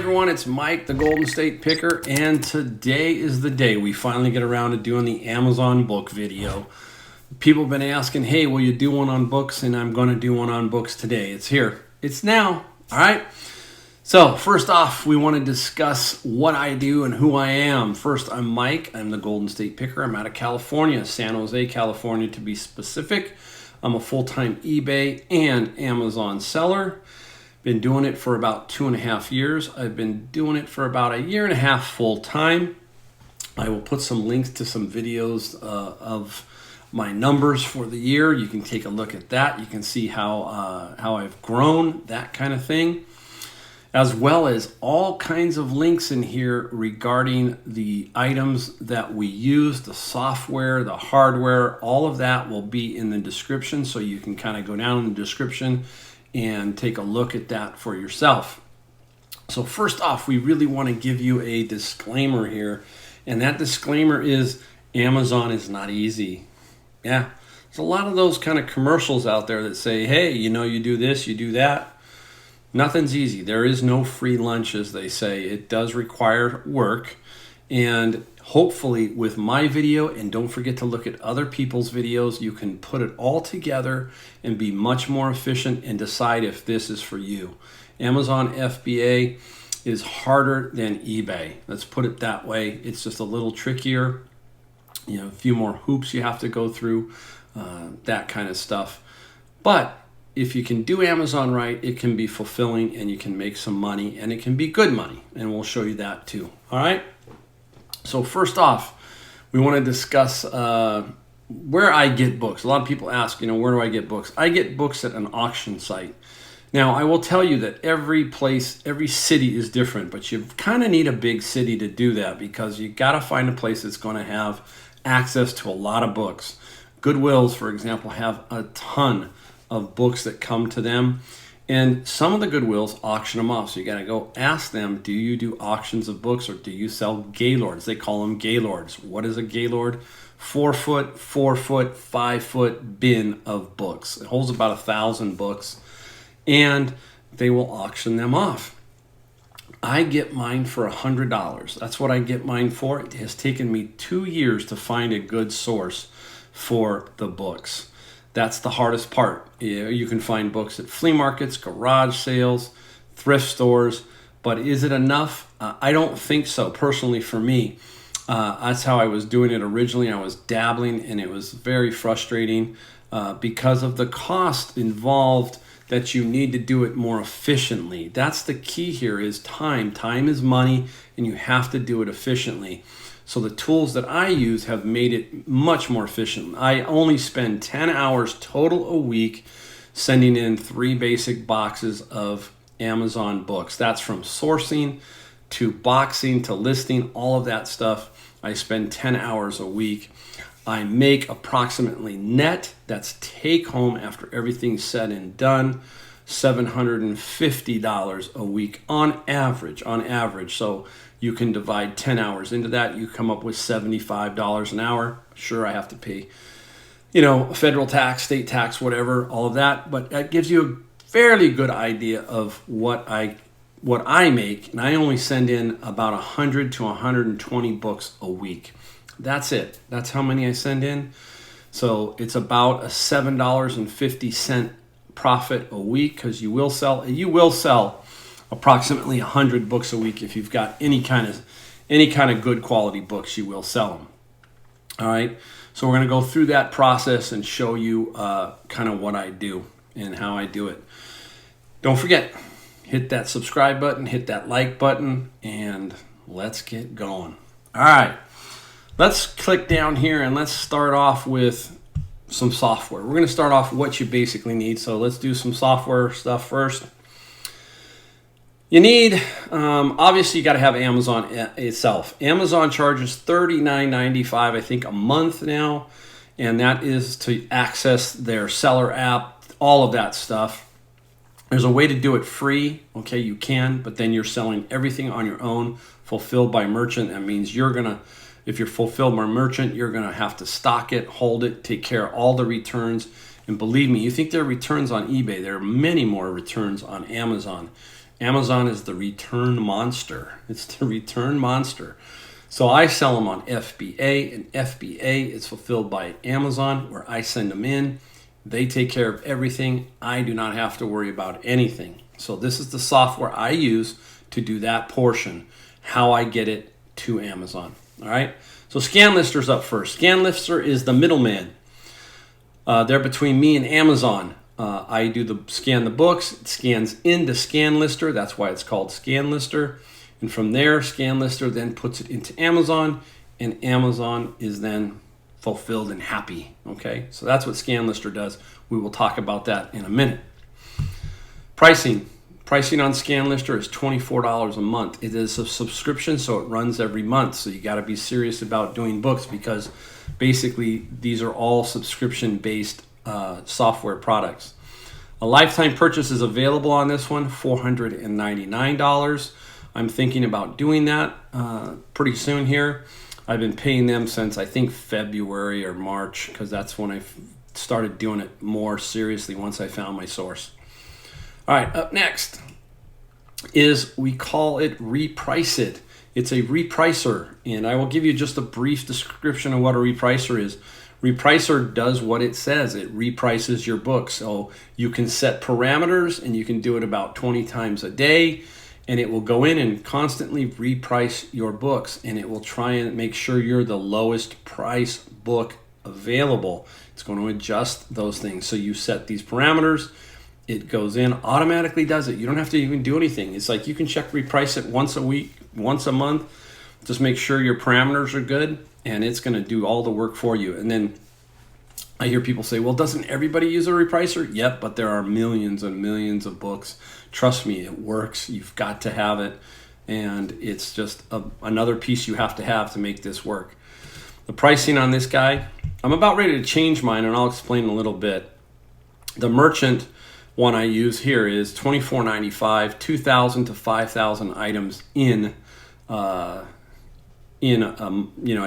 everyone, it's Mike, the Golden State Picker, and today is the day we finally get around to doing the Amazon book video. People have been asking, hey, will you do one on books? And I'm going to do one on books today. It's here. It's now. All right. So first off, we want to discuss what I do and who I am. First, I'm Mike. I'm the Golden State Picker. I'm out of California, San Jose, California to be specific. I'm a full-time eBay and Amazon seller. Been doing it for about 2.5 years. I've been doing it for about 1.5 years full-time. I will put some links to some videos of my numbers for the year. You can take a look at that. You can see how I've grown, that kind of thing, as well as all kinds of links in here regarding the items that we use, the software, the hardware. All of that will be in the description, so you can kind of go down in the description and take a look at that for yourself. So first off, we really want to give you a disclaimer here, and that disclaimer is Amazon is not easy. Yeah, there's a lot of those kind of commercials out there that say, hey, you know, you do this, you do that. Nothing's easy. There is no free lunch, as they say. It does require work, and hopefully with my video, and don't forget to look at other people's videos, you can put it all together and be much more efficient and decide if this is for you. Amazon FBA is harder than eBay. Let's put it that way. It's just a little trickier. You know, a few more hoops you have to go through, that kind of stuff. But if you can do Amazon right, it can be fulfilling and you can make some money, and it can be good money. And we'll show you that too. All right. So first off, we want to discuss where I get books. A lot of people ask, you know, where do I get books? I get books at an auction site. Now, I will tell you that every place, every city is different, but you kind of need a big city to do that, because you got to find a place that's going to have access to a lot of books. Goodwills, for example, have a ton of books that come to them. And some of the Goodwills auction them off. So you got to go ask them, do you do auctions of books, or do you sell Gaylords? They call them Gaylords. What is a Gaylord? 4-foot, 4-foot, 5-foot bin of books. It holds about 1,000 books, and they will auction them off. I get mine for $100. That's what I get mine for. It has taken me 2 years to find a good source for the books. That's the hardest part. You can find books at flea markets, garage sales, thrift stores, but is it enough? I don't think so, personally, for me. That's how I was doing it originally. I was dabbling, and it was very frustrating because of the cost involved, that you need to do it more efficiently. That's the key here, is time. Time is money, and you have to do it efficiently. So the tools that I use have made it much more efficient. I only spend 10 hours total a week sending in 3 basic boxes of Amazon books. That's from sourcing to boxing to listing, all of that stuff. I spend 10 hours a week. I make approximately net, that's take home after everything's said and done, $750 a week on average. So you can divide 10 hours into that. You come up with $75 an hour. Sure, I have to pay, you know, federal tax, state tax, whatever, all of that. But that gives you a fairly good idea of what I make. And I only send in about 100 to 120 books a week. That's it. That's how many I send in. So it's about a $7.50 profit a week, because you will sell approximately 100 books a week. If you've got any kind of good quality books, you will sell them. All right. So we're going to go through that process and show you kind of what I do and how I do it. Don't forget, hit that subscribe button, hit that like button, and let's get going. All right. Let's click down here and let's start off with some software. We're going to start off what you basically need. So let's do some software stuff first. You need, obviously you got to have Amazon itself. Amazon charges $39.95, I think, a month now. And that is to access their seller app, all of that stuff. There's a way to do it free. Okay, you can, but then you're selling everything on your own, fulfilled by merchant. That means if you're fulfilled by merchant, you're going to have to stock it, hold it, take care of all the returns. And believe me, you think there are returns on eBay. There are many more returns on Amazon. Amazon is the return monster. It's the return monster. So I sell them on FBA, and FBA is fulfilled by Amazon, where I send them in. They take care of everything. I do not have to worry about anything. So this is the software I use to do that portion, how I get it to Amazon. All right. So Scanlister's up first. Scanlister is the middleman. They're between me and Amazon. I scan the books. It scans into Scanlister. That's why it's called Scanlister. And from there, Scanlister then puts it into Amazon, and Amazon is then fulfilled and happy. Okay, so that's what Scanlister does. We will talk about that in a minute. Pricing on Scanlister is $24 a month. It is a subscription, so it runs every month. So you got to be serious about doing books, because basically these are all subscription-based software products. A lifetime purchase is available on this one, $499. I'm thinking about doing that pretty soon here. I've been paying them since I think February or March, because that's when I started doing it more seriously once I found my source. All right, up next is, we call it Repriceit. It's a repricer, and I will give you just a brief description of what a repricer is. Repricer does what it says. It reprices your book. So you can set parameters, and you can do it about 20 times a day, and it will go in and constantly reprice your books, and it will try and make sure you're the lowest price book available. It's going to adjust those things. So you set these parameters, it goes in, automatically does it. You don't have to even do anything. It's like you can check Repriceit once a week, once a month. Just make sure your parameters are good, and it's going to do all the work for you. And then I hear people say, well, doesn't everybody use a repricer? Yep, but there are millions and millions of books. Trust me, it works. You've got to have it, and it's just another piece you have to make this work. The pricing on this guy, I'm about ready to change mine, and I'll explain in a little bit. The merchant one I use here is $24.95, 2,000 to 5,000 items in I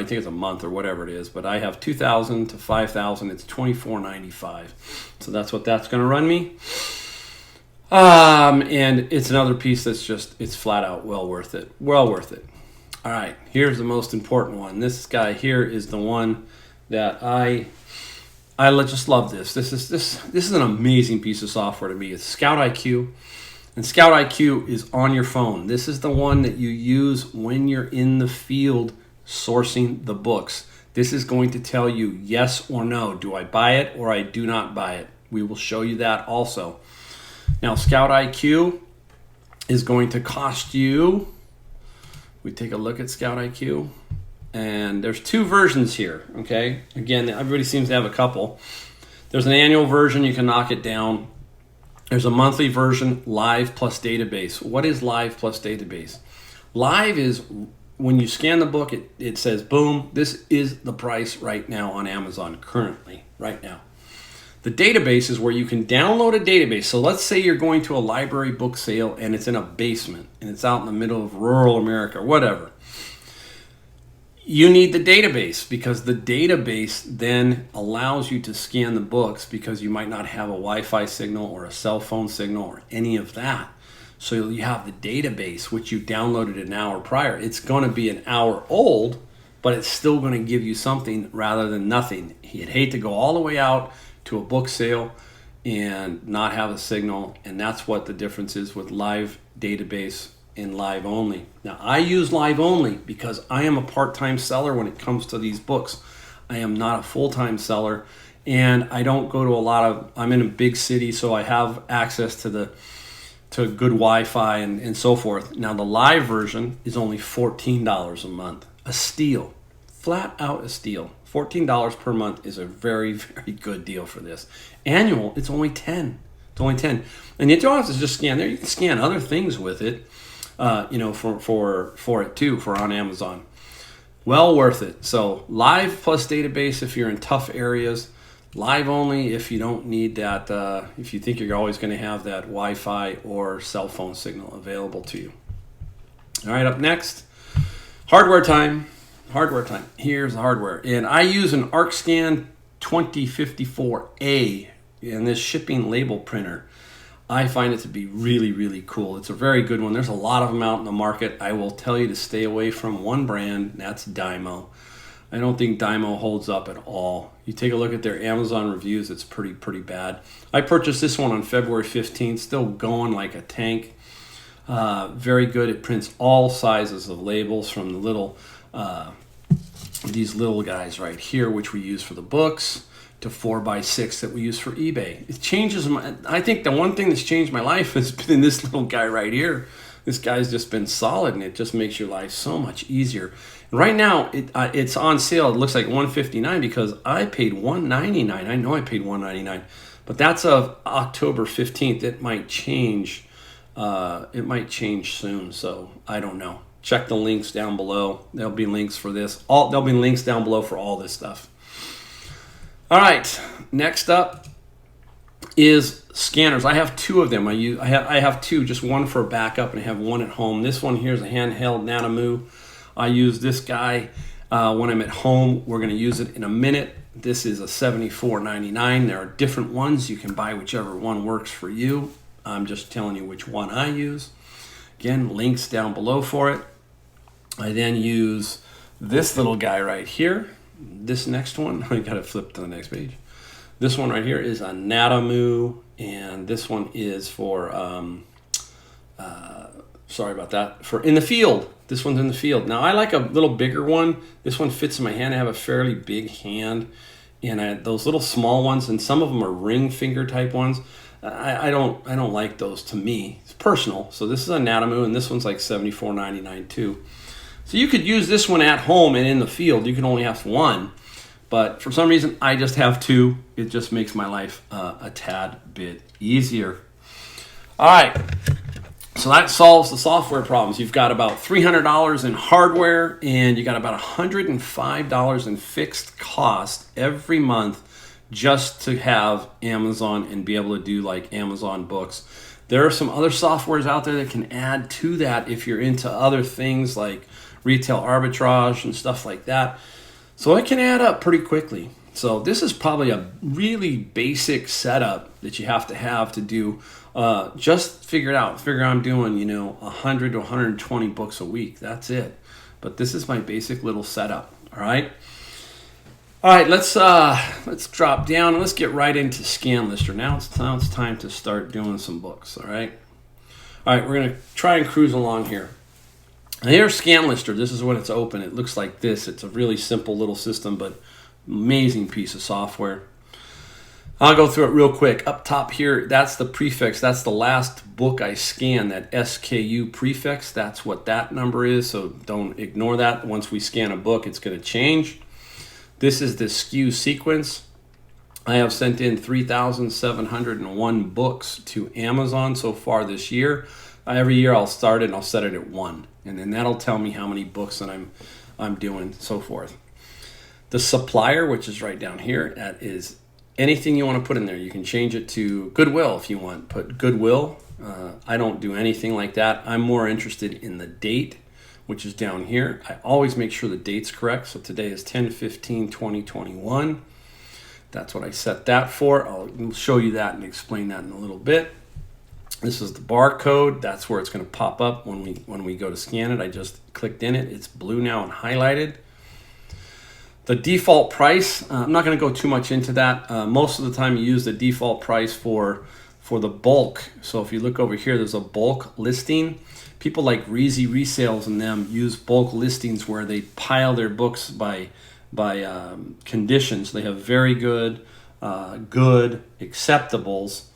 think it's a month or whatever it is, but I have 2,000 to 5,000. It's $24.95. So that's what that's going to run me. And it's another piece that's it's flat out well worth it. Well worth it. All right, here's the most important one. This guy here is the one that I just love this. This is an amazing piece of software to me. It's ScoutIQ. And ScoutIQ is on your phone. This is the one that you use when you're in the field sourcing the books. This is going to tell you yes or no. Do I buy it or I do not buy it? We will show you that also. Now, ScoutIQ is going to cost you, we take a look at ScoutIQ, and there's two versions here, okay? Again, everybody seems to have a couple. There's an annual version, you can knock it down. There's a monthly version, live plus database. What is live plus database? Live is when you scan the book, it says, boom, this is the price right now on Amazon, currently, right now. The database is where you can download a database. So let's say you're going to a library book sale and it's in a basement and it's out in the middle of rural America, whatever. You need the database, because the database then allows you to scan the books, because you might not have a Wi-Fi signal or a cell phone signal or any of that. So you have the database, which you downloaded an hour prior. It's going to be an hour old, but it's still going to give you something rather than nothing. You'd hate to go all the way out to a book sale and not have a signal, and that's what the difference is with live database and live only. Now, I use live only because I am a part-time seller when it comes to these books. I am not a full-time seller, and I don't go to I'm in a big city, so I have access to good Wi-Fi and so forth. Now, the live version is only $14 a month. A steal. Flat out a steal. $14 per month is a very, very good deal for this. Annual, it's only $10. It's only $10. And you don't have to just scan there. You can scan other things with it. For it too, for on Amazon. Well worth it. So live plus database if you're in tough areas. Live only if you don't need that, if you think you're always going to have that Wi-Fi or cell phone signal available to you. All right, up next, hardware time. Hardware time. Here's the hardware. And I use an ArcScan 2054A in this shipping label printer. I find it to be really, really cool. It's a very good one. There's a lot of them out in the market. I will tell you to stay away from one brand, and that's Dymo. I don't think Dymo holds up at all. You take a look at their Amazon reviews, it's pretty bad. I purchased this one on February 15th, still going like a tank. Very good. It prints all sizes of labels from the little, these little guys right here, which we use for the books, to 4x6 that we use for eBay. It changes I think the one thing that's changed my life has been this little guy right here. This guy's just been solid, and it just makes your life so much easier. And right now, it's on sale. It looks like $159 because I paid $199. I know I paid $199, but that's of October 15th. It might change. It might change soon, so I don't know. Check the links down below. There'll be links for this. There'll be links down below for all this stuff. All right, next up is scanners. I have two of them. I have two, just one for backup, and I have one at home. This one here is a handheld Nanomoo. I use this guy when I'm at home. We're going to use it in a minute. This is a $74.99. There are different ones. You can buy whichever one works for you. I'm just telling you which one I use. Again, links down below for it. I then use this little guy right here. This next one, I got to flip to the next page. This one right here is a Nanomoo, and this one is for, sorry about that, for in the field. This one's in the field. Now, I like a little bigger one. This one fits in my hand. I have a fairly big hand, and those little small ones, and some of them are ring finger type ones. I don't like those. To me, it's personal. So this is a Nanomoo, and this one's like $74.99 too. So you could use this one at home and in the field. You can only have one, but for some reason I just have two. It just makes my life a tad bit easier. All right, so that solves the software problems. You've got about $300 in hardware, and you got about $105 in fixed cost every month just to have Amazon and be able to do like Amazon books. There are some other softwares out there that can add to that if you're into other things like retail arbitrage and stuff like that. So it can add up pretty quickly. So this is probably a really basic setup that you have to do. Just figure it out. Figure I'm doing, 100 to 120 books a week. That's it. But this is my basic little setup. All right. All right, let's drop down and let's get right into Scanlister. Now it's time to start doing some books. All right, we're gonna try and cruise along here. And here's Scanlister. This is when it's open. It looks like this. It's a really simple little system, but amazing piece of software. I'll go through it real quick. Up top here, that's the prefix. That's the last book I scanned, that SKU prefix. That's what that number is, so don't ignore that. Once we scan a book, it's going to change. This is the SKU sequence. I have sent in 3,701 books to Amazon so far this year. Every year I'll start it and I'll set it at 1. And then that'll tell me how many books that I'm doing, so forth. The supplier, which is right down here, that is anything you want to put in there. You can change it to Goodwill if you want. Put Goodwill. I don't do anything like that. I'm more interested in the date, which is down here. I always make sure the date's correct. So today is 10/15/2021. That's what I set that for. I'll show you that and explain that in a little bit. This is the barcode. That's where it's going to pop up when we go to scan it. I just clicked in it. It's blue now and highlighted. The default price, I'm not going to go too much into that. Most of the time you use the default price for the bulk. So if you look over here, there's a bulk listing. People like Reezy Resales and them use bulk listings where they pile their books by conditions. They have very good, good, acceptables,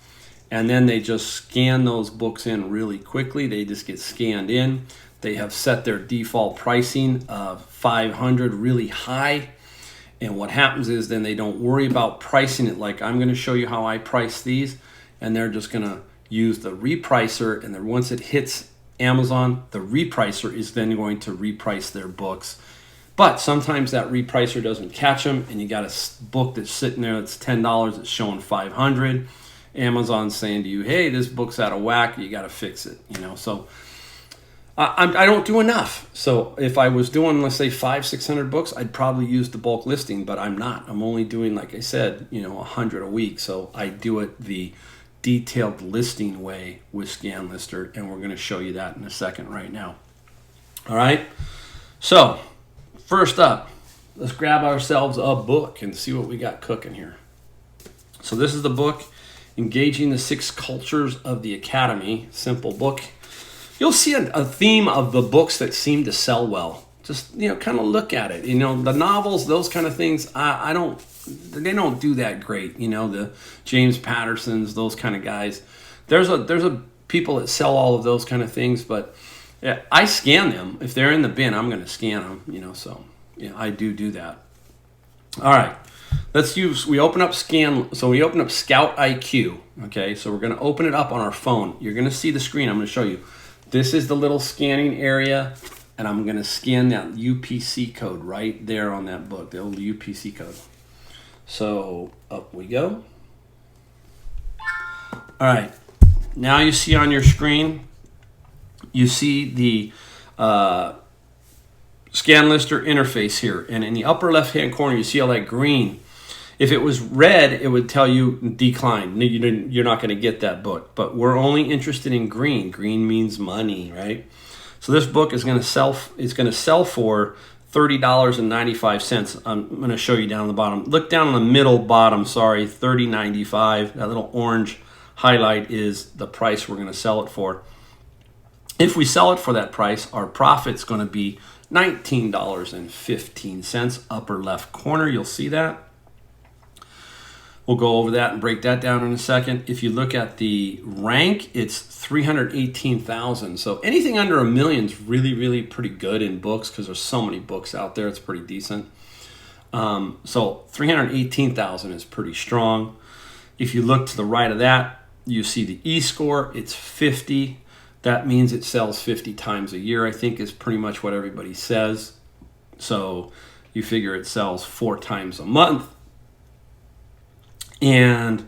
and then they just scan those books in really quickly. They just get scanned in. They have set their default pricing of 500 really high. And what happens is then they don't worry about pricing it like I'm going to show you how I price these. And they're just going to use the repricer. And then once it hits Amazon, the repricer is then going to reprice their books. But sometimes that repricer doesn't catch them. And you got a book that's sitting there that's $10. It's showing 500. Amazon's saying to you, hey, this book's out of whack. You got to fix it. So I don't do enough. So if I was doing, let's say 500-600 books, I'd probably use the bulk listing, but I'm not. I'm only doing, like I said, 100 a week. So I do it the detailed listing way with Scanlister, and we're going to show you that in a second right now. All right, so first up, let's grab ourselves a book and see what we got cooking here. So this is the book, Engaging the 6 Cultures of the Academy. Simple book. You'll see a theme of the books that seem to sell well. Just, kind of look at it. The novels, those kind of things, they don't do that great. The James Pattersons, those kind of guys. There's a people that sell all of those kind of things, but yeah, I scan them. If they're in the bin, I'm going to scan them, so yeah, I do that. All right. We open up ScoutIQ, okay? So we're going to open it up on our phone. You're going to see the screen. I'm going to show you. This is the little scanning area, and I'm going to scan that UPC code right there on that book, the old UPC code. So up we go. All right. Now you see on your screen, you see the Scanlister interface here, and in the upper left-hand corner, you see all that green. If it was red, it would tell you decline. You're not going to get that book, but we're only interested in green. Green means money, right? So this book is going to sell. It's going to sell for $30.95. I'm going to show you down on the bottom. Look down on the middle bottom. Sorry, $30.95. That little orange highlight is the price we're going to sell it for. If we sell it for that price, our profit's going to be $19.15. Upper left corner, you'll see that. We'll go over that and break that down in a second. If you look at the rank, it's 318,000. So anything under $1 million is really, really pretty good in books because there's so many books out there. It's pretty decent. So 318,000 is pretty strong. If you look to the right of that, you see the E-score. It's 50. That means it sells 50 times a year, I think, is pretty much what everybody says. So you figure it sells 4 times a month. And,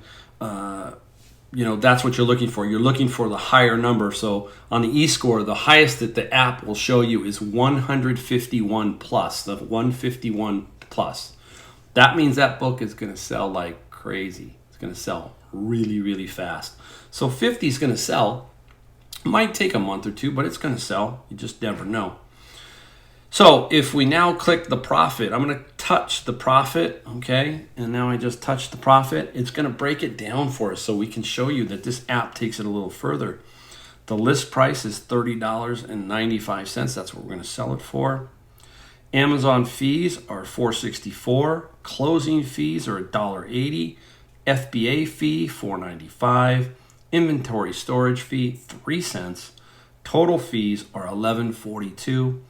that's what you're looking for. You're looking for the higher number. So on the E-score, the highest that the app will show you is 151 plus, the 151 plus. That means that book is going to sell like crazy. It's going to sell really, really fast. So 50 is going to sell. Might take a month or two, but it's going to sell. You just never know. So if we now click the profit, I'm going to touch the profit, okay? And now I just touch the profit. It's going to break it down for us so we can show you that this app takes it a little further. The list price is $30.95. That's what we're going to sell it for. Amazon fees are $4.64. Closing fees are $1.80. FBA fee, $4.95. Inventory storage fee, 3 cents. Total fees are $11.42.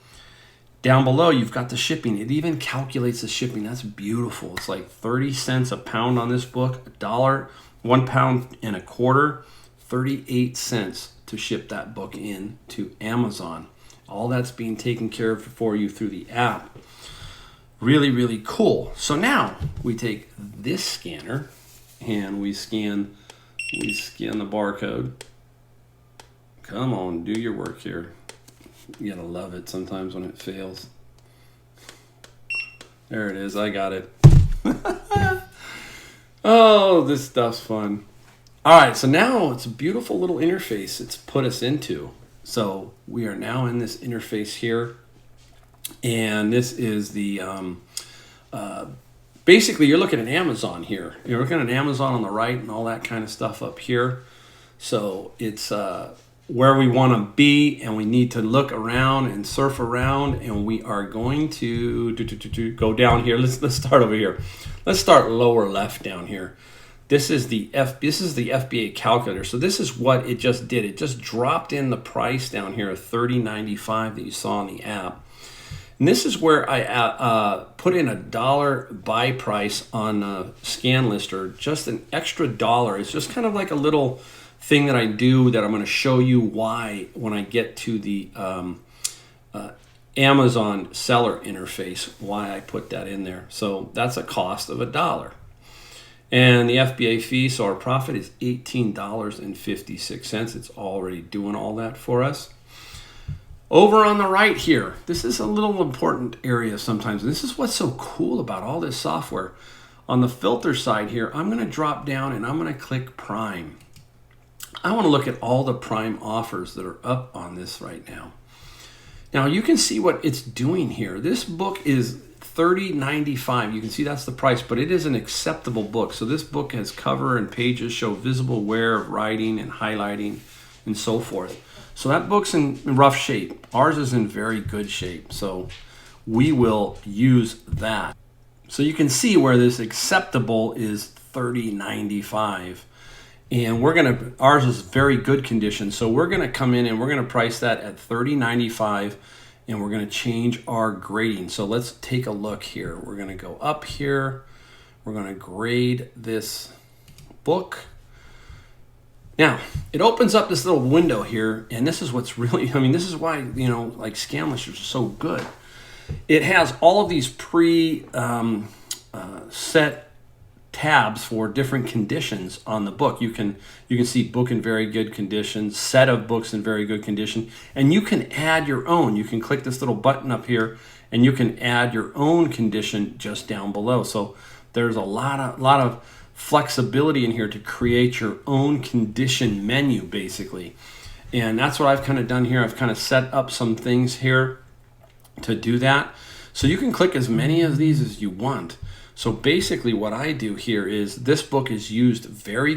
Down below, you've got the shipping. It even calculates the shipping. That's beautiful. It's like 30 cents a pound on this book, $1, 1 pound and a quarter, 38 cents to ship that book in to Amazon. All that's being taken care of for you through the app. Really, really cool. So now we take this scanner and we scan the barcode. Come on, do your work here. You gotta love it sometimes when it fails. There it is, I got it. Oh, this stuff's fun. All right, so now it's a beautiful little interface it's put us into. So we are now in this interface here. And this is the, basically you're looking at Amazon here. You're looking at Amazon on the right and all that kind of stuff up here. So it's where we want to be, and we need to look around and surf around, and we are going to go down here. Let's start over here. Let's start lower left down here. This is the FBA calculator. So this is what it just did. It just dropped in the price down here of $30.95 that you saw on the app. And this is where I put in $1 buy price on Scanlister, just an extra $1. It's just kind of like a little thing that I do that I'm going to show you why when I get to the Amazon seller interface, why I put that in there. So that's a cost of $1. And the FBA fee, so our profit is $18.56. It's already doing all that for us. Over on the right here, this is a little important area sometimes. This is what's so cool about all this software. On the filter side here, I'm going to drop down and I'm going to click Prime. I want to look at all the prime offers that are up on this right now. Now you can see what it's doing here. This book is $30.95. You can see that's the price, but it is an acceptable book. So this book has cover and pages show visible wear of writing and highlighting and so forth. So that book's in rough shape. Ours is in very good shape. So we will use that. So you can see where this acceptable is $30.95. And ours is very good condition. So we're gonna come in and we're gonna price that at $30.95, and we're gonna change our grading. So let's take a look here. We're gonna go up here. We're gonna grade this book. Now, it opens up this little window here, and this is what's really, this is why, like Scanlisters are so good. It has all of these set tabs for different conditions on the book. You can see book in very good condition, set of books in very good condition, and you can add your own. You can click this little button up here and you can add your own condition just down below. So there's a lot of flexibility in here to create your own condition menu basically. And that's what I've kind of done here. I've kind of set up some things here to do that. So you can click as many of these as you want. So basically what I do here is this book is a used very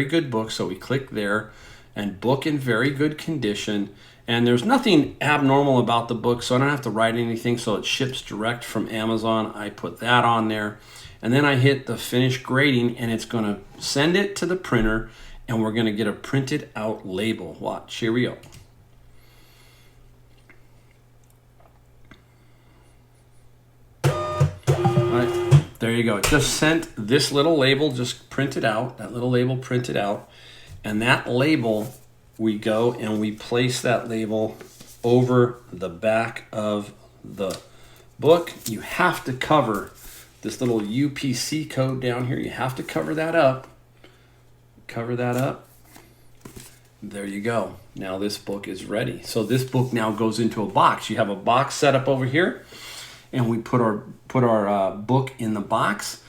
good book. So we click there and book in very good condition. And there's nothing abnormal about the book, so I don't have to write anything. So it ships direct from Amazon. I put that on there. And then I hit the finish grading and it's gonna send it to the printer and we're gonna get a printed out label. Watch, here we go. There you go. It just sent this little label just printed out, that little label printed out. And that label, we go and we place that label over the back of the book. You have to cover this little UPC code down here. You have to cover that up. Cover that up. There you go. Now this book is ready. So this book now goes into a box. You have a box set up over here. And we put our book in the box.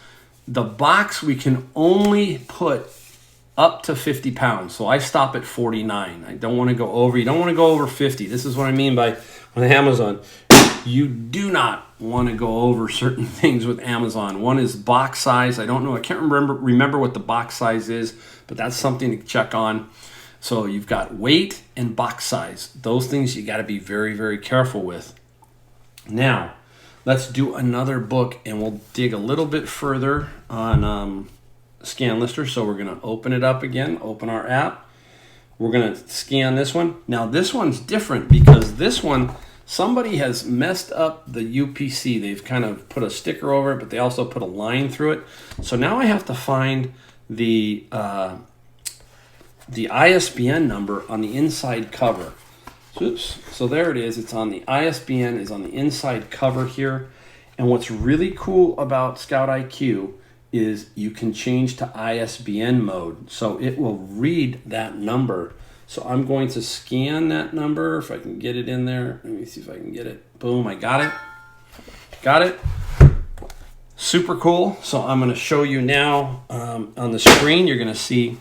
The box we can only put up to 50 pounds. So I stop at 49. I don't want to go over. You don't want to go over 50. This is what I mean by with Amazon. You do not want to go over certain things with Amazon. One is box size. I don't know. I can't remember what the box size is, but that's something to check on. So you've got weight and box size. Those things you got to be very, very careful with. Now, let's do another book and we'll dig a little bit further on Scanlister. So we're going to open it up again, open our app. We're going to scan this one. Now this one's different because this one, somebody has messed up the UPC. They've kind of put a sticker over it, but they also put a line through it. So now I have to find the ISBN number on the inside cover. Oops. So there it is. It's on the ISBN is on the inside cover here. And what's really cool about ScoutIQ is you can change to ISBN mode. So it will read that number. So I'm going to scan that number if I can get it in there. Let me see if I can get it. Boom, I got it. Got it. Super cool. So I'm going to show you now on the screen. You're going to see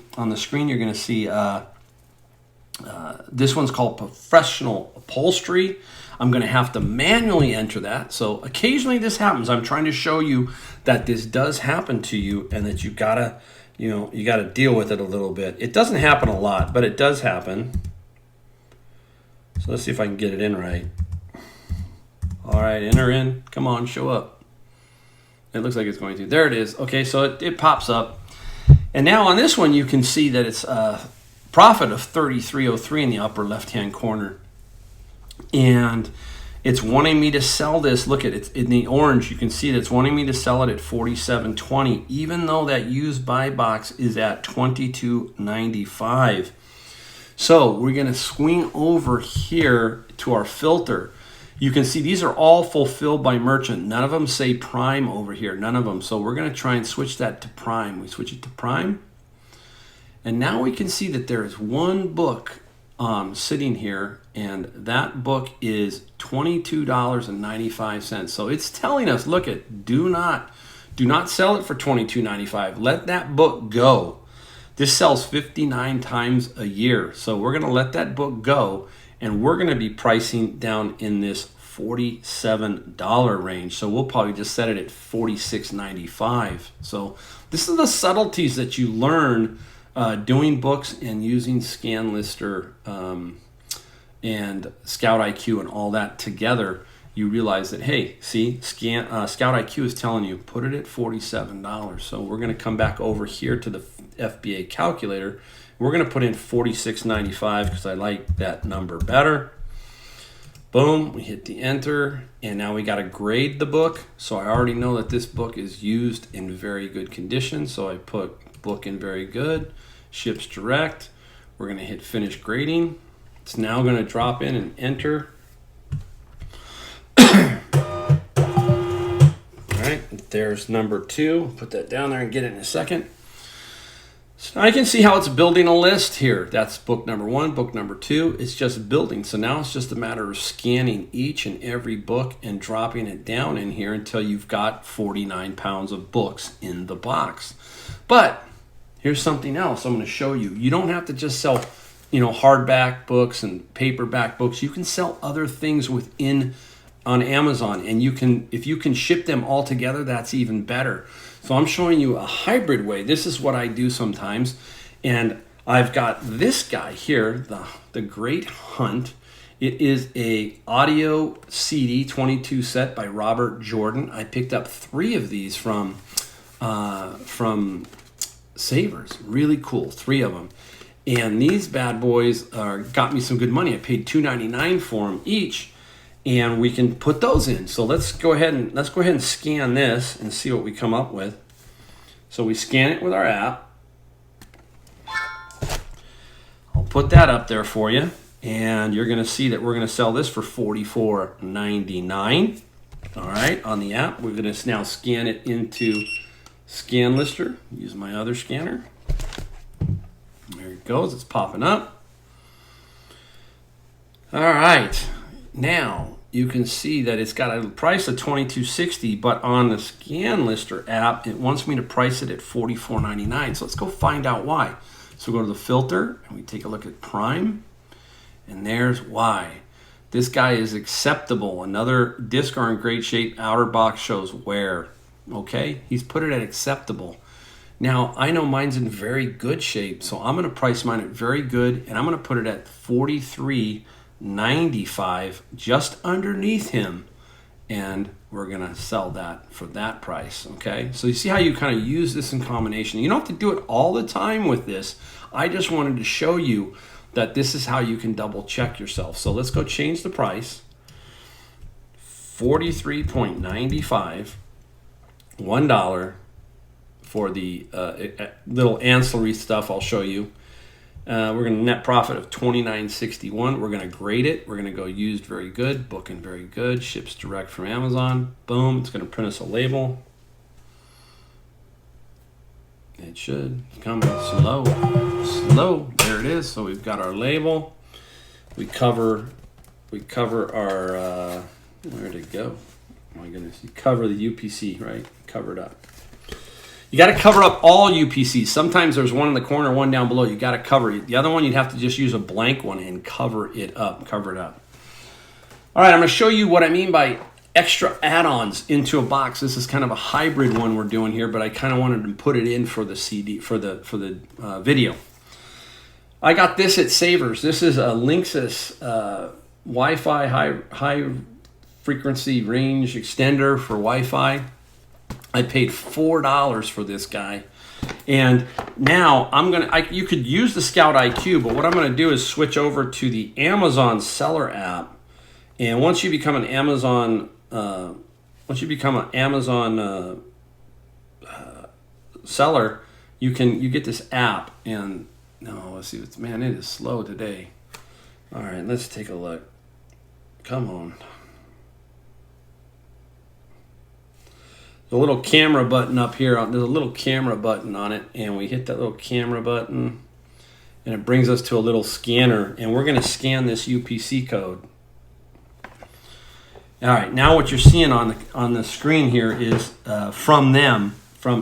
this one's called Professional Upholstery. I'm going to have to manually enter that. So occasionally this happens. I'm trying to show you that this does happen to you and that you gotta deal with it a little bit. It doesn't happen a lot, but it does happen. So let's see if I can get it in right. All right, enter in. Come on, show up. It looks like it's going to. There it is. Okay, so it pops up. And now on this one, you can see that it's profit of $33.03 in the upper left-hand corner. And it's wanting me to sell this. Look at it, in the orange, you can see that it's wanting me to sell it at $47.20, even though that used buy box is at $22.95. So we're going to swing over here to our filter. You can see these are all fulfilled by merchant. None of them say prime over here, none of them. So we're going to try and switch that to prime. We switch it to prime. And now we can see that there is one book sitting here, and that book is $22.95. So it's telling us, look at, do not sell it for $22.95. Let that book go. This sells 59 times a year. So we're going to let that book go, and we're going to be pricing down in this $47 range. So we'll probably just set it at $46.95. So this is the subtleties that you learn doing books and using Scanlister and ScoutIQ and all that together. You realize that, hey, see, ScoutIQ is telling you, put it at $47. So we're going to come back over here to the FBA calculator. We're going to put in $46.95 because I like that number better. Boom, we hit the enter, and now we got to grade the book. So I already know that this book is used in very good condition. So I put book in very good, ships direct. We're going to hit finish grading. It's now going to drop in and enter. There's number 2. Put that down there and get it in a second. So now I can see how it's building a list here. That's book number 1, book number 2. It's just building. So now it's just a matter of scanning each and every book and dropping it down in here until you've got 49 pounds of books in the box. But here's something else I'm going to show you. You don't have to just sell, hardback books and paperback books. You can sell other things on Amazon, and if you can ship them all together, that's even better. So I'm showing you a hybrid way. This is what I do sometimes, and I've got this guy here, the Great Hunt. It is a audio CD 22 set by Robert Jordan. I picked up 3 of these from Savers. Really cool, 3 of them. And these bad boys got me some good money. I paid $2.99 for them each. And we can put those in. So let's go ahead and scan this and see what we come up with. So we scan it with our app. I'll put that up there for you, and you're going to see that we're going to sell this for $44.99. All right, on the app, we're going to now scan it into Scanlister. Use my other scanner. There it goes. It's popping up. All right, now you can see that it's got a price of $22.60, but on the Scanlister app, it wants me to price it at $44.99. So let's go find out why. So we go to the filter, and we take a look at Prime, and there's why. This guy is acceptable. Another discs are in great shape. Outer box shows wear. Okay, he's put it at acceptable. Now, I know mine's in very good shape, so I'm going to price mine at very good, and I'm going to put it at $43.95, just underneath him, and we're gonna sell that for that price. Okay, so you see how you kind of use this in combination. You don't have to do it all the time with this. I just wanted to show you that this is how you can double check yourself. So let's go change the price. $43.95, $1 for the little ancillary stuff I'll show you. We're going to net profit of $29.61. We're going to grade it. We're going to go used very good, booking very good, ships direct from Amazon. Boom. It's going to print us a label. It should come slow. There it is. So we've got our label. We cover our where'd it go? Oh my goodness. You cover the UPC, right? Cover it up. You got to cover up all UPCs. Sometimes there's one in the corner, one down below. You got to cover it. The other one, you'd have to just use a blank one and cover it up. All right, I'm going to show you what I mean by extra add-ons into a box. This is kind of a hybrid one we're doing here, but I kind of wanted to put it in for the CD for the video. I got this at Savers. This is a Linksys Wi-Fi high frequency range extender for Wi-Fi. I paid $4 for this guy, and now you could use the ScoutIQ, but what I'm gonna do is switch over to the Amazon seller app. And once you become an Amazon seller, you get this app. And no, let's see, man, it is slow today. All right, let's take a look. Come on. The little camera button up here, there's a little camera button on it, and we hit that little camera button, and it brings us to a little scanner, and we're going to scan this UPC code. All right, now what you're seeing on the screen here is from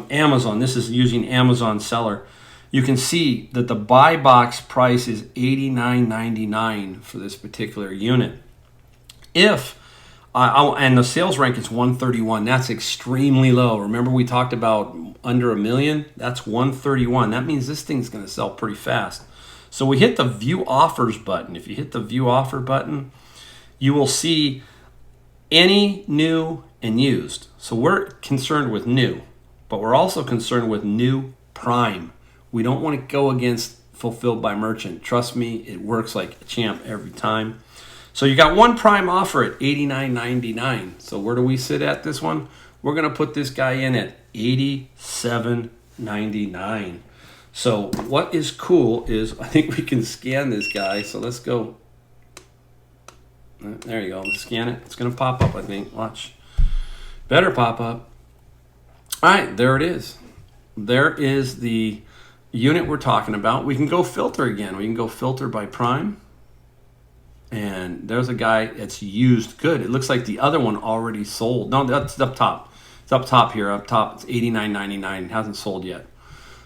Amazon. This is using Amazon seller. you can see that the buy box price is $89.99 for this particular unit. If and the sales rank is 131. That's extremely low. Remember we talked about under a million? That's 131. That means this thing's going to sell pretty fast. So we hit the view offers button. If you hit the view offer button, you will see any, new, and used. So we're concerned with new, but we're also concerned with new prime. We don't want to go against fulfilled by merchant. Trust me, it works like a champ every time. So you got one prime offer at $89.99. So where do we sit at this one? We're going to put this guy in at $87.99. So what is cool is I think we can scan this guy. So let's go. There you go. Let's scan it. It's going to pop up, I think. Watch. Better pop up. All right, there it is. There is the unit we're talking about. We can go filter again. We can go filter by prime. And there's a guy that's used good. It looks like the other one already sold. No, that's up top. It's up top here. Up top, it's $89.99. It hasn't sold yet.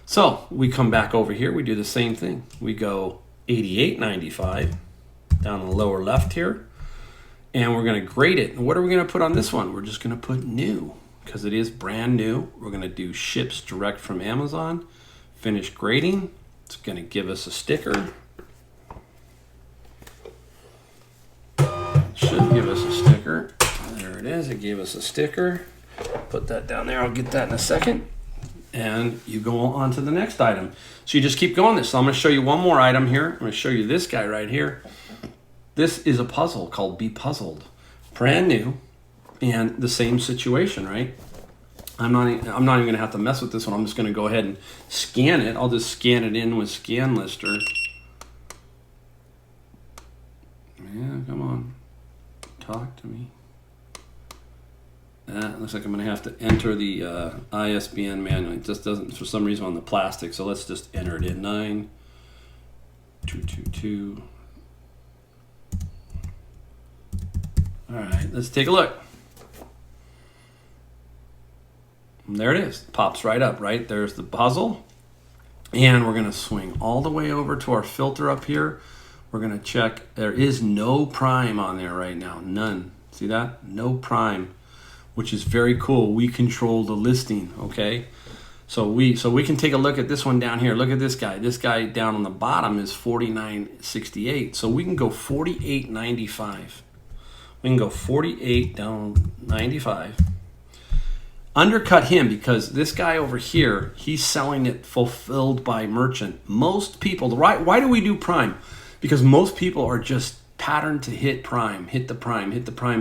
So we come back over here. We do the same thing. We go $88.95 down in the lower left here. And we're going to grade it. And what are we going to put on this one? We're just going to put new because it is brand new. We're going to do ships direct from Amazon. Finish grading. It's going to give us a sticker. Should give us a sticker. There it is. It gave us a sticker. Put that down there. I'll get that in a second. And you go on to the next item. So you just keep going this. So I'm going to show you one more item here. I'm going to show you this guy right here. This is a puzzle called Be Puzzled. Brand new and the same situation, right? I'm not even going to have to mess with this one. I'm just going to go ahead and scan it. I'll just scan it in with Scanlister. Yeah, come on. Talk to me. Looks like I'm going to have to enter the ISBN manually. It just doesn't, for some reason, on the plastic. So let's just enter it in. 9222. All right, let's take a look. And there it is. Pops right up, right? There's the puzzle. And we're going to swing all the way over to our filter up here. We're going to check. There is no prime on there right now. None. See that? No prime, which is very cool. We control the listing, okay? So we can take a look at this one down here. Look at this guy. This guy down on the bottom is $49.68. So we can go $48.95. We can go 48 down 95. Undercut him because this guy over here, he's selling it fulfilled by merchant. Most people, why do we do prime? Because most people are just patterned to hit prime, hit the prime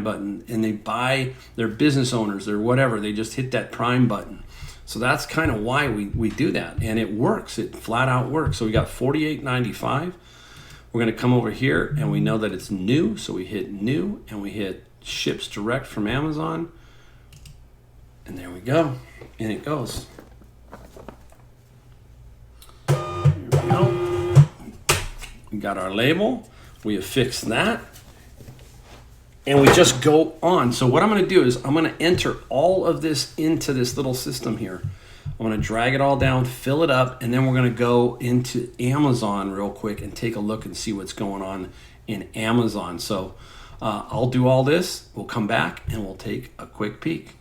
button, and they buy, their business owners, they're whatever, they just hit that prime button. So that's kind of why we do that. And it works, it flat out works. So we got $48.95. We're going to come over here and we know that it's new. So we hit new and we hit ships direct from Amazon. And there we go. And it goes. Here we go. We got our label. We have fixed that. And we just go on. So what I'm going to do is I'm going to enter all of this into this little system here. I'm going to drag it all down, fill it up, and then we're going to go into Amazon real quick and take a look and see what's going on in Amazon. So I'll do all this. We'll come back and we'll take a quick peek.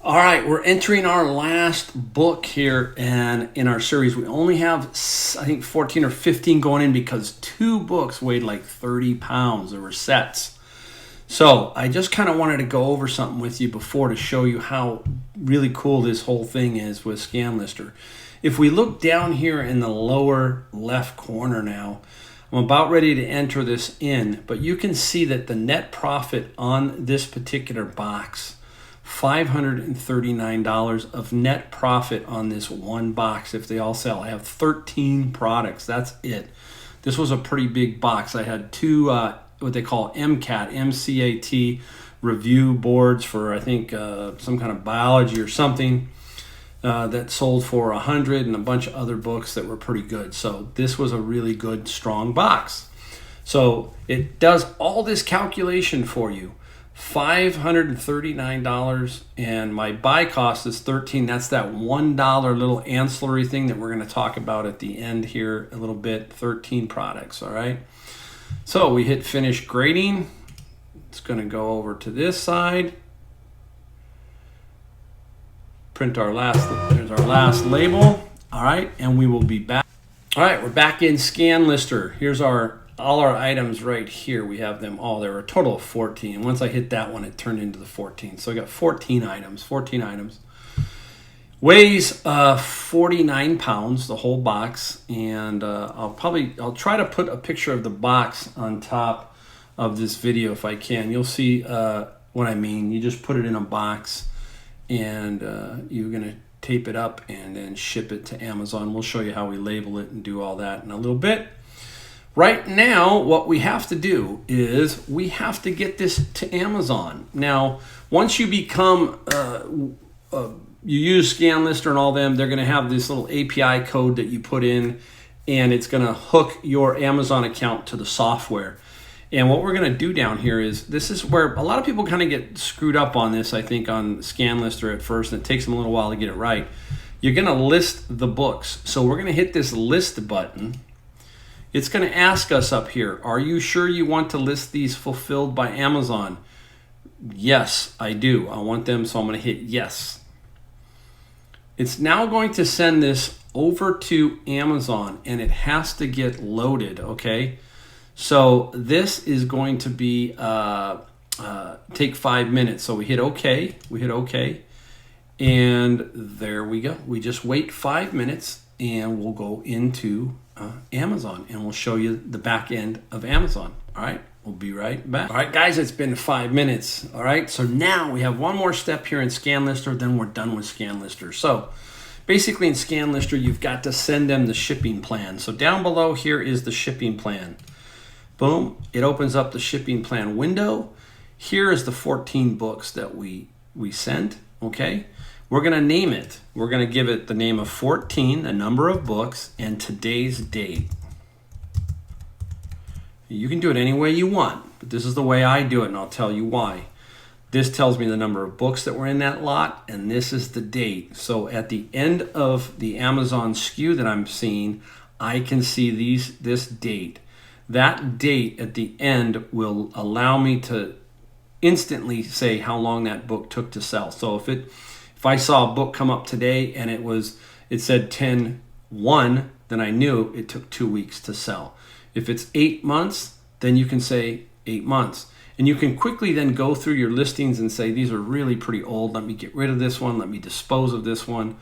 All right, we're entering our last book here, and in our series, we only have, I think, 14 or 15 going in because 2 books weighed like 30 pounds. There were sets. So I just kind of wanted to go over something with you before to show you how really cool this whole thing is with Scanlister. If we look down here in the lower left corner now, I'm about ready to enter this in, but you can see that the net profit on this particular box, $539 of net profit on this one box if they all sell. I have 13 products. That's it. This was a pretty big box. I had 2 what they call MCAT review boards for, I think, some kind of biology or something that sold for 100 and a bunch of other books that were pretty good. So this was a really good, strong box. So it does all this calculation for you. $539, and my buy cost is $13. That's that $1 little ancillary thing that we're going to talk about at the end here a little bit. 13 products. All right. So we hit finish grading. It's going to go over to this side. Print our last. There's our last label. All right, and we will be back. All right, we're back in Scanlister. Here's all our items right here. We have them all. There were a total of 14. Once I hit that one, it turned into the 14. So I got 14 items. 14 items. Weighs 49 pounds, the whole box. And I'll try to put a picture of the box on top of this video if I can. You'll see what I mean. You just put it in a box, and you're gonna tape it up and then ship it to Amazon. We'll show you how we label it and do all that in a little bit. Right now, what we have to do is we have to get this to Amazon. Now, once you become, you use Scanlister and all them, they're gonna have this little API code that you put in, and it's gonna hook your Amazon account to the software. And what we're going to do down here is, this is where a lot of people kind of get screwed up on this, I think, on Scanlister at first, and it takes them a little while to get it right. You're going to list the books. So we're going to hit this list button. It's going to ask us up here, are you sure you want to list these fulfilled by Amazon? Yes, I do. I want them, so I'm going to hit yes. It's now going to send this over to Amazon, and it has to get loaded, okay? So this is going to be take 5 minutes. So we hit OK. We hit OK. And there we go. We just wait 5 minutes, and we'll go into Amazon, and we'll show you the back end of Amazon. All right. We'll be right back. All right, guys, it's been 5 minutes. All right. So now we have one more step here in Scanlister. Then we're done with Scanlister. So basically in Scanlister, you've got to send them the shipping plan. So down below here is the shipping plan. Boom, it opens up the shipping plan window. Here is the 14 books that we sent, okay? We're gonna name it. We're gonna give it the name of 14, the number of books, and today's date. You can do it any way you want, but this is the way I do it, and I'll tell you why. This tells me the number of books that were in that lot, and this is the date. So at the end of the Amazon SKU that I'm seeing, I can see this date. That date at the end will allow me to instantly say how long that book took to sell. So if I saw a book come up today and it said 10/1, then I knew it took 2 weeks to sell. If it's 8 months, then you can say 8 months. And you can quickly then go through your listings and say, these are really pretty old. Let me get rid of this one. Let me dispose of this one.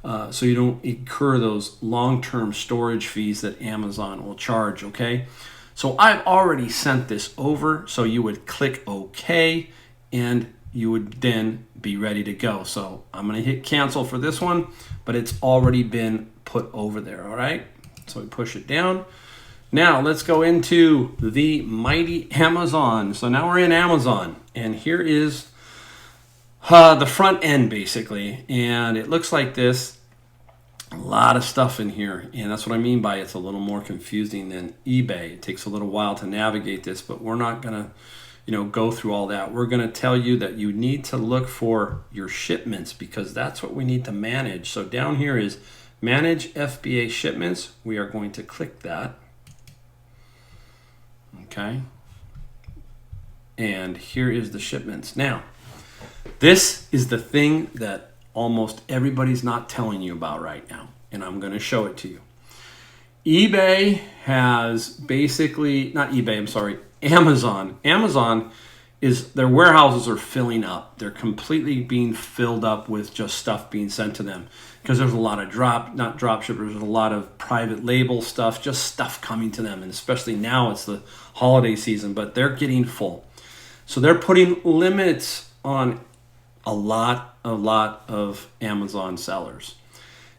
So you don't incur those long-term storage fees that Amazon will charge, okay? So I've already sent this over, so you would click OK, and you would then be ready to go. So I'm going to hit cancel for this one, but it's already been put over there, all right? So we push it down. Now let's go into the mighty Amazon. So now we're in Amazon, and here is the front end basically, and it looks like this. A lot of stuff in here, and that's what I mean by it's a little more confusing than eBay. It takes a little while to navigate this, but we're not gonna go through all that. We're gonna tell you that you need to look for your shipments, because that's what we need to manage. So down here is manage FBA shipments. We are going to click that. Okay, and here is the shipments. Now this is the thing that almost everybody's not telling you about right now, and I'm going to show it to you. eBay has basically, not eBay, I'm sorry, Amazon is, their warehouses are filling up. They're completely being filled up with just stuff being sent to them, because there's a lot of not drop shippers, there's a lot of private label stuff, just stuff coming to them, and especially now it's the holiday season, but they're getting full. So they're putting limits on a lot of Amazon sellers,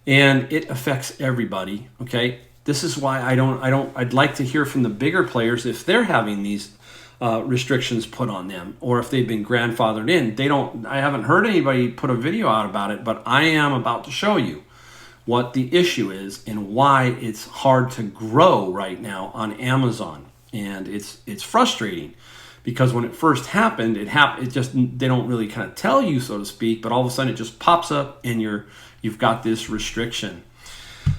and it affects everybody. Okay, this is why I'd like to hear from the bigger players if they're having these restrictions put on them, or if they've been grandfathered in. I haven't heard anybody put a video out about it, but I am about to show you what the issue is and why it's hard to grow right now on Amazon, and it's frustrating. because when it first happened, it just, they don't really kind of tell you, so to speak, but all of a sudden it just pops up and you've got this restriction.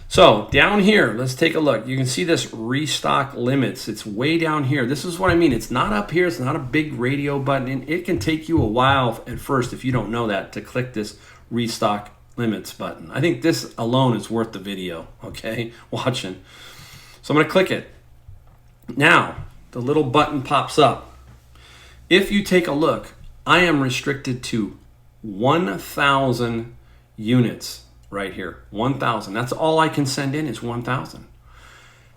So down here, let's take a look. You can see this restock limits. It's way down here. This is what I mean. It's not up here. It's not a big radio button. And it can take you a while at first, if you don't know that, to click this restock limits button. I think this alone is worth the video, okay, watching. So I'm going to click it. Now, the little button pops up. If you take a look, I am restricted to 1,000 units. Right here, 1,000. That's all I can send in is 1,000.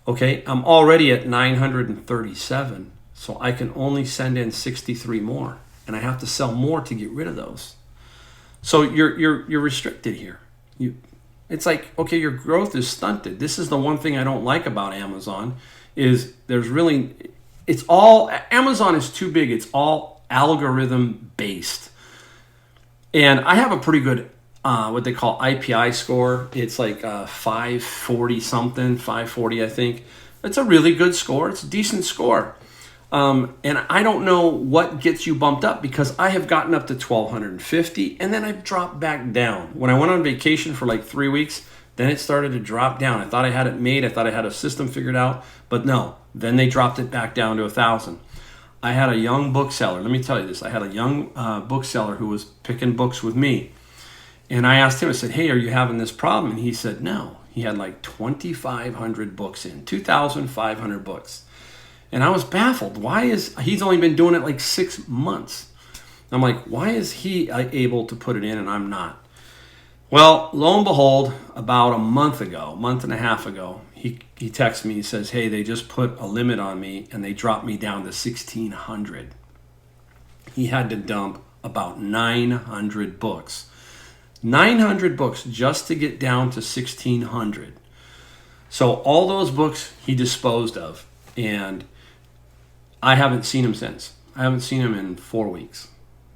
Okay, I'm already at 937, so I can only send in 63 more, and I have to sell more to get rid of those. So you're restricted here. It's like, okay, your growth is stunted. This is the one thing I don't like about Amazon is Amazon is too big. It's all algorithm based, and I have a pretty good what they call IPI score. It's like 540 something, 540 I think. It's a really good score. It's a decent score. And I don't know what gets you bumped up, because I have gotten up to 1,250 and then I've dropped back down. When I went on vacation for like 3 weeks, then it started to drop down. I thought I had it made. I thought I had a system figured out, but no. Then they dropped it back down to 1,000. I had a young bookseller. Let me tell you this. I had a young bookseller who was picking books with me. And I asked him, I said, hey, are you having this problem? And he said, no. He had like 2,500 books in, 2,500 books. And I was baffled. He's only been doing it like 6 months. I'm like, why is he able to put it in and I'm not? Well, lo and behold, about a month and a half ago, he texts me, he says, hey, they just put a limit on me and they dropped me down to 1,600. He had to dump about 900 books. 900 books just to get down to 1,600. So all those books he disposed of, and I haven't seen him since. I haven't seen him in 4 weeks.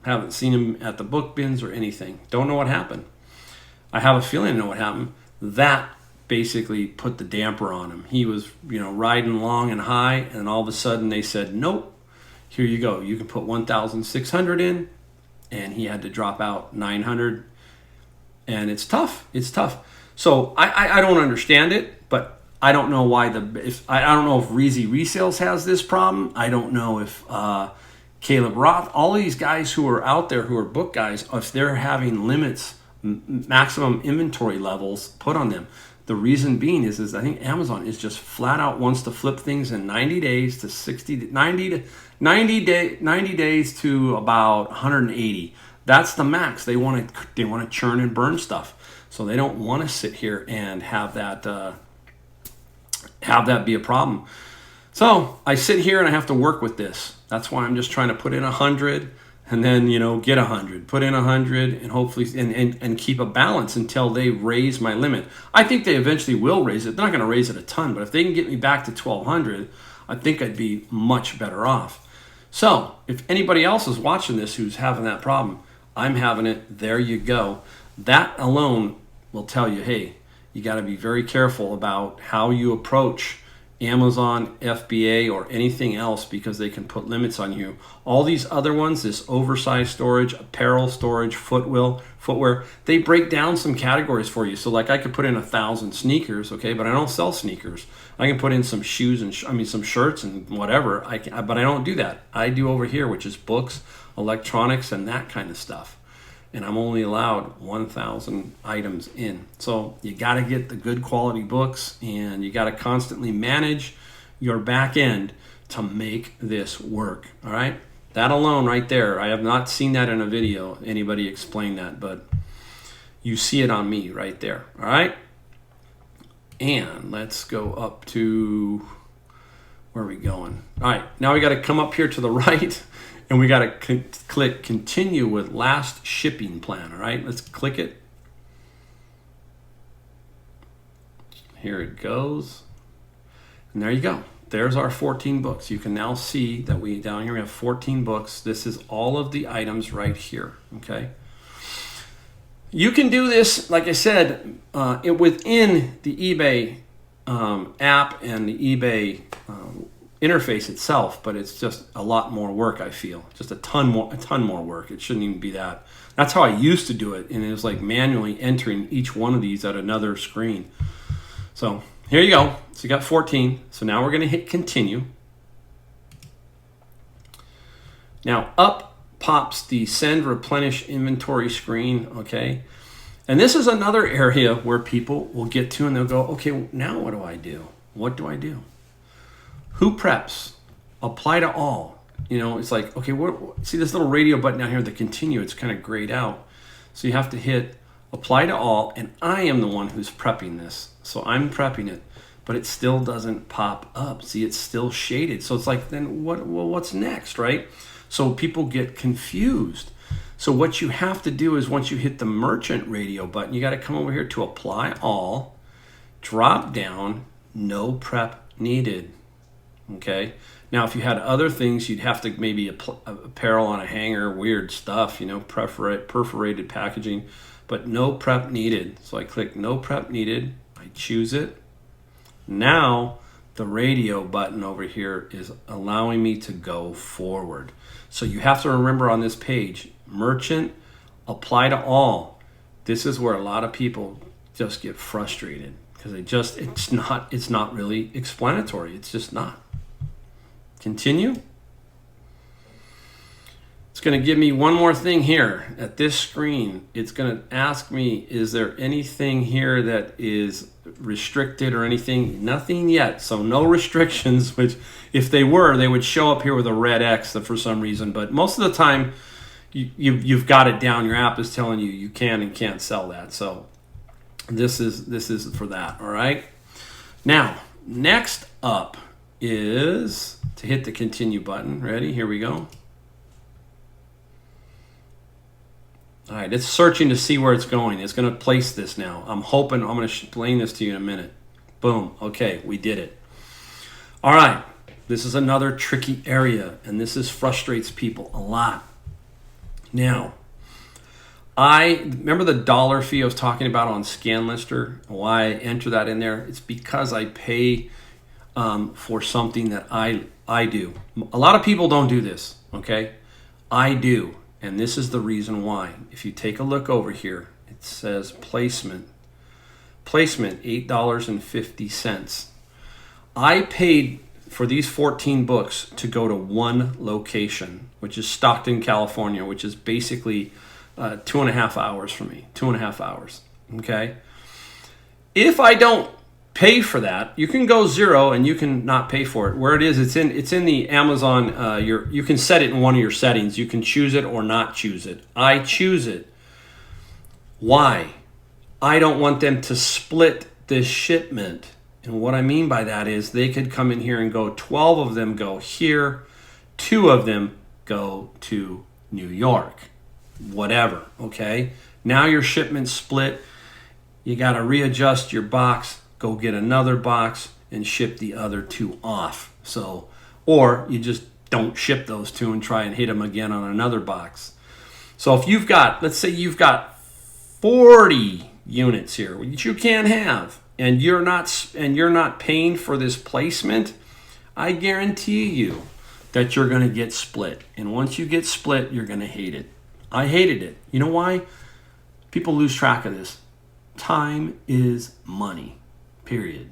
Haven't seen him at the book bins or anything. Don't know what happened. I have a feeling I know what happened. That basically put the damper on him. He was, riding long and high, and all of a sudden they said, nope, here you go. You can put 1,600 in, and he had to drop out 900. And it's tough. It's tough. So I don't understand it, but I don't know why I don't know if Reezy Resales has this problem. I don't know if Caleb Roth, all these guys who are out there who are book guys, if they're having limits, maximum inventory levels put on them. The reason being is I think Amazon is just flat out wants to flip things in 90 days to 90 days to about 180. That's the max. They want to churn and burn stuff. So they don't want to sit here and have that be a problem. So I sit here and I have to work with this. That's why I'm just trying to put in 100 and then get 100. Put in 100 and hopefully and keep a balance until they raise my limit. I think they eventually will raise it. They're not going to raise it a ton, but if they can get me back to 1,200, I think I'd be much better off. So if anybody else is watching this who's having that problem, I'm having it. There you go. That alone will tell you, hey, you got to be very careful about how you approach Amazon, FBA, or anything else, because they can put limits on you. All these other ones, this oversized storage, apparel storage, footwear, they break down some categories for you. So like I could put in 1,000 sneakers, okay, but I don't sell sneakers. I can put in some shoes and some shirts and whatever, but I don't do that. I do over here, which is books, electronics, and that kind of stuff. And I'm only allowed 1,000 items in. So you got to get the good quality books, and you got to constantly manage your back end to make this work. All right. That alone right there, I have not seen that in a video, anybody explain that, but you see it on me right there. All right. And let's go up to, where are we going? All right. Now we got to come up here to the right. And we got to click continue with last shipping plan. All right, let's click it. Here it goes. And there you go. There's our 14 books. You can now see that down here we have 14 books. This is all of the items right here. Okay. You can do this, like I said, within the eBay app and the eBay interface itself, but it's just a lot more work, I feel. Just a ton more work. It shouldn't even be that. That's how I used to do it, and it was like manually entering each one of these at another screen. So here you go. So you got 14. So now we're going to hit continue. Now up pops the send replenish inventory screen, okay? And this is another area where people will get to and they'll go, okay, now what do I do? What do I do? Who preps? Apply to all. You know, it's like, okay, see this little radio button down here, the continue, it's kind of grayed out. So you have to hit apply to all, and I am the one who's prepping this. So I'm prepping it, but it still doesn't pop up. See, it's still shaded. So it's like, then what's next, right? So people get confused. So what you have to do is once you hit the merchant radio button, you got to come over here to apply all, drop down, no prep needed. Okay. Now, if you had other things, you'd have to maybe apparel on a hanger, weird stuff, you know, perforated packaging, but no prep needed. So I click no prep needed. I choose it. Now the radio button over here is allowing me to go forward. So you have to remember on this page, merchant, apply to all. This is where a lot of people just get frustrated because it's not really explanatory. It's just not. Continue. It's going to give me one more thing here at this screen. It's going to ask me, is there anything here that is restricted or anything? Nothing yet. So no restrictions, which if they were, they would show up here with a red X for some reason. But most of the time, you've got it down. Your app is telling you can and can't sell that. So this is for that. All right. Now, next up is to hit the continue button. Ready? Here we go. All right, it's searching to see where it's going. It's going to place this now. I'm hoping I'm going to explain this to you in a minute. Boom. Okay, we did it. All right, this is another tricky area, and this frustrates people a lot. Now, I remember the dollar fee I was talking about on Scanlister. Why I enter that in there? It's because I pay for something that I do. A lot of people don't do this, okay? I do. And this is the reason why. If you take a look over here, it says placement. Placement, $8.50. I paid for these 14 books to go to one location, which is Stockton, California, which is basically 2.5 hours for me. 2.5 hours, okay? If I don't pay for that, you can go zero and you can not pay for it. Where it is, it's in the Amazon. You can set it in one of your settings. You can choose it or not choose it. I choose it. Why? I don't want them to split this shipment. And what I mean by that is they could come in here and go 12 of them go here, 2 of them go to New York, whatever. Okay. Now your shipment's split. You got to readjust your box. Go get another box and ship the other 2 off. So, or you just don't ship those 2 and try and hit them again on another box. So if you've got, let's say you've got 40 units here, which you can have, and you're not paying for this placement, I guarantee you that you're going to get split. And once you get split, you're going to hate it. I hated it. You know why? People lose track of this. Time is money. Period.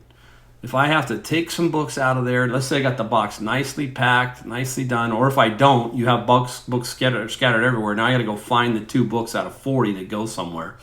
If I have to take some books out of there, let's say I got the box nicely packed, nicely done, or if I don't, you have books scattered everywhere. Now I got to go find the 2 books out of 40 that go somewhere.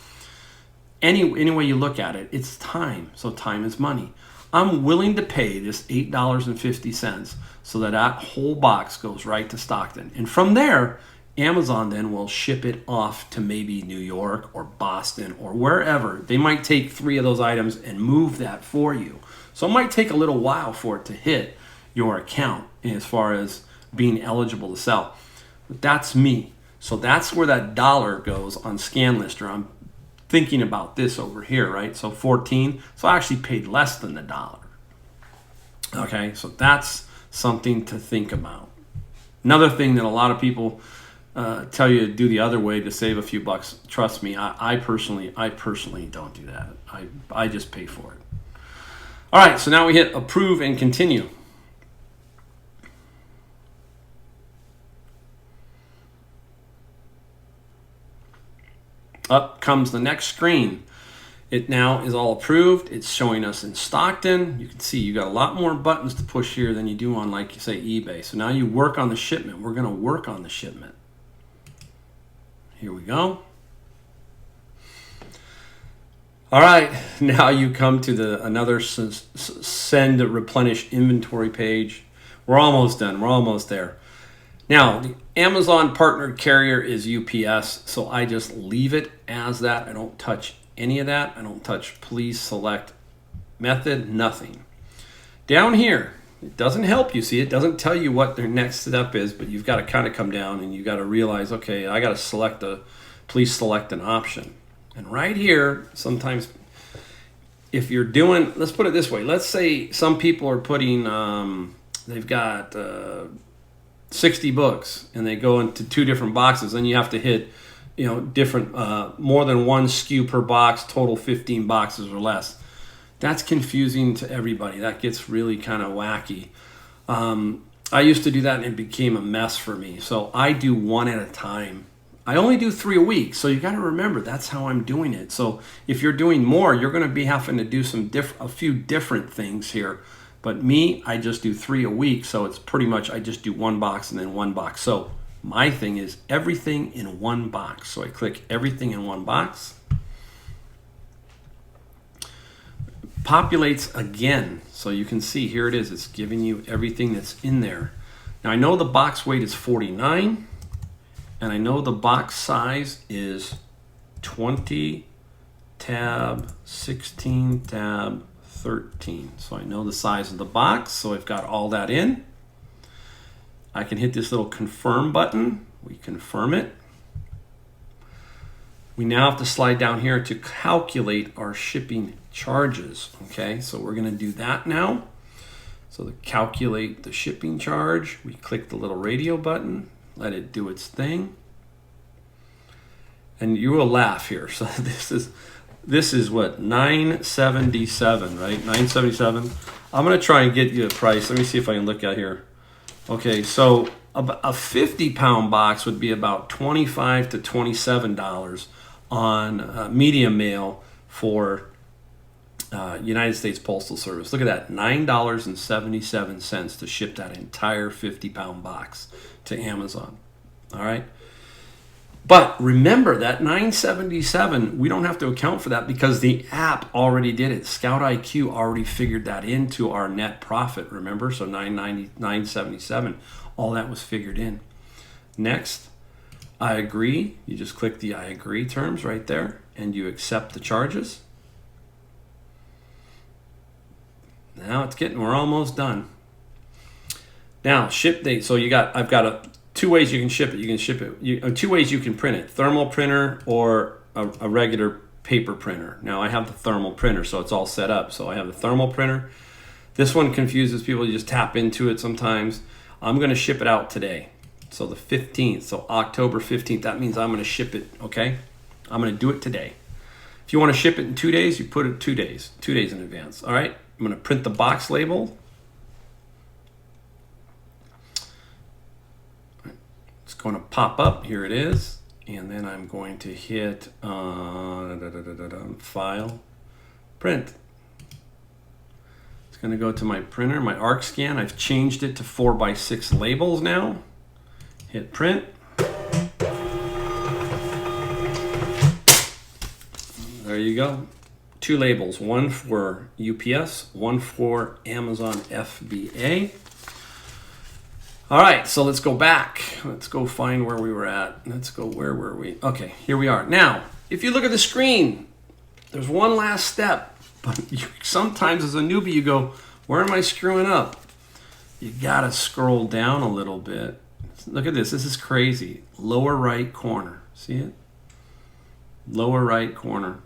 Any way you look at it, it's time. So time is money. I'm willing to pay this $8.50 so that whole box goes right to Stockton. And from there, Amazon then will ship it off to maybe New York or Boston or wherever. They might take 3 of those items and move that for you. So it might take a little while for it to hit your account as far as being eligible to sell. But that's me. So that's where that dollar goes on Scanlister. I'm thinking about this over here, right? So 14. So I actually paid less than the dollar. Okay, so that's something to think about. Another thing that a lot of people tell you to do the other way to save a few bucks. Trust me, I personally don't do that. I just pay for it. All right, so now we hit approve and continue. Up comes the next screen. It now is all approved. It's showing us in Stockton. You can see you got a lot more buttons to push here than you do on, like, say, eBay. So now you work on the shipment. We're going to work on the shipment. Here we go. All right, now you come to another send replenish inventory page. We're almost done. We're almost there. Now, the Amazon partnered carrier is UPS, so I just leave it as that. I don't touch any of that. I don't touch please select method, nothing. Down here, it doesn't help you. See, it doesn't tell you what their next step is, but you've got to kind of come down and you've got to realize, okay, I got to please select an option. And right here, sometimes if you're doing, let's put it this way. Let's say some people are putting, they've got 60 books and they go into 2 different boxes, and you have to hit, different, more than 1 SKU per box, total 15 boxes or less. That's confusing to everybody. That gets really kind of wacky. I used to do that and it became a mess for me. So I do 1 at a time. I only do 3 a week, so you got to remember that's how I'm doing it. So if you're doing more, you're going to be having to do a few different things here. But me, I just do 3 a week, so it's pretty much I just do 1 box and then 1 box. So my thing is everything in 1 box. So I click everything in 1 box. Populates again, so you can see here it is. It's giving you everything that's in there. Now I know the box weight is 49. And I know the box size is 20 tab 16 tab 13. So I know the size of the box, so I've got all that in. I can hit this little confirm button. We confirm it. We now have to slide down here to calculate our shipping charges. Okay, so we're going to do that now. So to calculate the shipping charge, we click the little radio button. Let it do its thing. And you will laugh here. So this is what, 977, right? 977. I'm going to try and get you a price. Let me see if I can look at here. Okay, so a 50-pound box would be about $25 to $27 on medium mail for United States Postal Service. Look at that, $9.77 to ship that entire 50-pound box to Amazon. All right. But remember that $9.77, we don't have to account for that because the app already did it. ScoutIQ already figured that into our net profit, remember? So $9.77, all that was figured in. Next, I agree. You just click the I agree terms right there and you accept the charges. Now we're almost done. Now, ship date. So I've got 2 ways you can ship it. You can ship it, 2 ways you can print it: thermal printer or a regular paper printer. Now I have the thermal printer, so it's all set up. So I have the thermal printer. This one confuses people. You just tap into it sometimes. I'm going to ship it out today. So the 15th, so October 15th, that means I'm going to ship it, okay? I'm going to do it today. If you want to ship it in 2 days, you put it 2 days in advance, all right? I'm going to print the box label. It's going to pop up. Here it is. And then I'm going to hit File, Print. It's going to go to my printer, my arc scan. I've changed it to 4x6 labels now. Hit Print. There you go. 2 labels, one for UPS, one for Amazon FBA. All right, so let's go back. Let's go find where we were at. Let's go, where were we? Okay, here we are. Now, if you look at the screen, there's one last step. But sometimes as a newbie, you go, where am I screwing up? You gotta scroll down a little bit. Look at this, this is crazy. Lower right corner, see it? Lower right corner.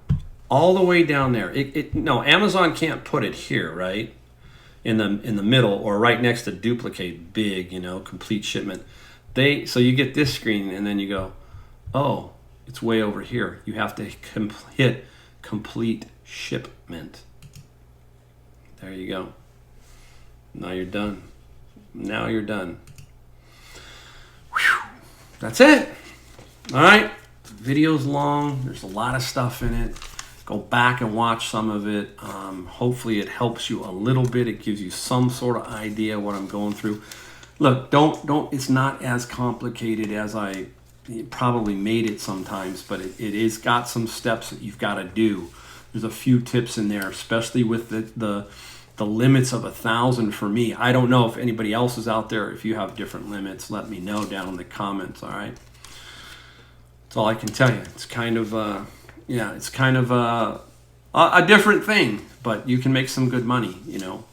All the way down there. No, Amazon can't put it here, right? In the middle or right next to duplicate, big, complete shipment. So you get this screen and then you go, oh, it's way over here. You have to hit complete shipment. There you go. Now you're done. Now you're done. Whew. That's it. All right. video's long. There's a lot of stuff in it. Go back and watch some of it. Hopefully it helps you a little bit. It gives you some sort of idea what I'm going through. Look, don't. It's not as complicated as I probably made it sometimes, but it is got some steps that you've got to do. There's a few tips in there, especially with the limits of 1,000 for me. I don't know if anybody else is out there. If you have different limits, let me know down in the comments. All right. That's all I can tell you. It's kind of it's kind of a different thing, but you can make some good money,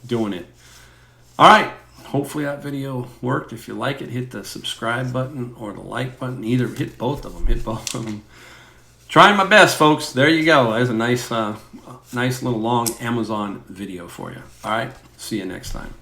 doing it. All right. Hopefully that video worked. If you like it, hit the subscribe button or the like button. Either hit both of them. Hit both of them. Trying my best, folks. There you go. There's a nice little long Amazon video for you. All right. See you next time.